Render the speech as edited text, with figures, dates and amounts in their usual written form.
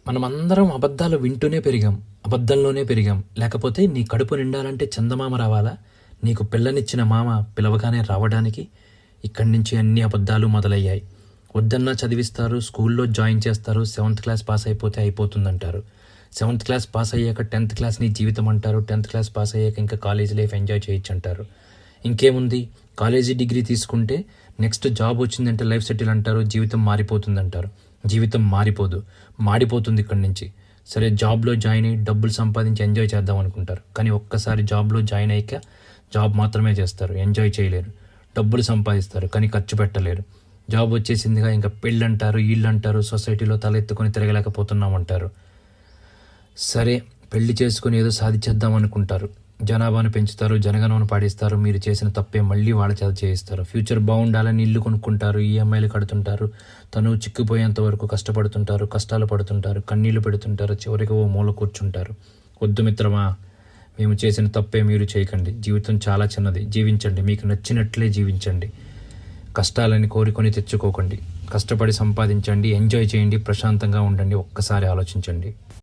మనమందరం అబద్ధాలు వింటూనే పెరిగాం, అబద్ధంలోనే పెరిగాం. లేకపోతే నీ కడుపు నిండాలంటే చందమామ రావాలా? నీకు పిల్లనిచ్చిన మామ పిలవగానే రావడానికి? ఇక్కడి నుంచి అన్ని అబద్ధాలు మొదలయ్యాయి. వద్దన్నా చదివిస్తారు, స్కూల్లో జాయిన్ చేస్తారు, 7th క్లాస్ పాస్ అయిపోతే అయిపోతుందంటారు. 7th క్లాస్ పాస్ అయ్యాక 10th క్లాస్ నీ జీవితం అంటారు. 10th క్లాస్ పాస్ అయ్యాక ఇంకా కాలేజ్ లైఫ్ ఎంజాయ్ చేయొచ్చు అంటారు. ఇంకేముంది, కాలేజీ డిగ్రీ తీసుకుంటే నెక్స్ట్ జాబ్ వచ్చిందంటే లైఫ్ సెటిల్ అంటారు, జీవితం మారిపోతుంది అంటారు. జీవితం మారిపోదు, మాడిపోతుంది ఇక్కడి నుంచి. సరే, జాబ్లో జాయిన్ అయ్యి డబ్బులు సంపాదించి ఎంజాయ్ చేద్దాం అనుకుంటారు. కానీ ఒక్కసారి జాబ్లో జాయిన్ అయ్యాక జాబ్ మాత్రమే చేస్తారు, ఎంజాయ్ చేయలేరు. డబ్బులు సంపాదిస్తారు కానీ ఖర్చు పెట్టలేరు. జాబ్ వచ్చేసిందిగా ఇంకా పెళ్ళి అంటారు, ఇల్లు అంటారు, సొసైటీలో తలెత్తుకొని తిరగలేకపోతున్నాం అంటారు. సరే, పెళ్లి చేసుకుని ఏదో సాధించేద్దాం అనుకుంటారు. జనాభాను పెంచుతారు, జనగణమన పాటిస్తారు. మీరు చేసిన తప్పే మళ్ళీ వాళ్ళ చేత చేయిస్తారు. ఫ్యూచర్ బాగుండాలని ఇల్లు కొనుక్కుంటారు, ఈఎంఐలు కడుతుంటారు, తను చిక్కిపోయేంత వరకు కష్టపడుతుంటారు, కష్టాలు పడుతుంటారు, కన్నీళ్లు పెడుతుంటారు, చివరికి ఓ మూల కూర్చుంటారు. వద్దు మిత్రమా, మేము చేసిన తప్పే మీరు చేయకండి. జీవితం చాలా చిన్నది, జీవించండి, మీకు నచ్చినట్లే జీవించండి. కష్టాలని కోరుకొని తెచ్చుకోకండి. కష్టపడి సంపాదించండి, ఎంజాయ్ చేయండి, ప్రశాంతంగా ఉండండి. ఒక్కసారి ఆలోచించండి.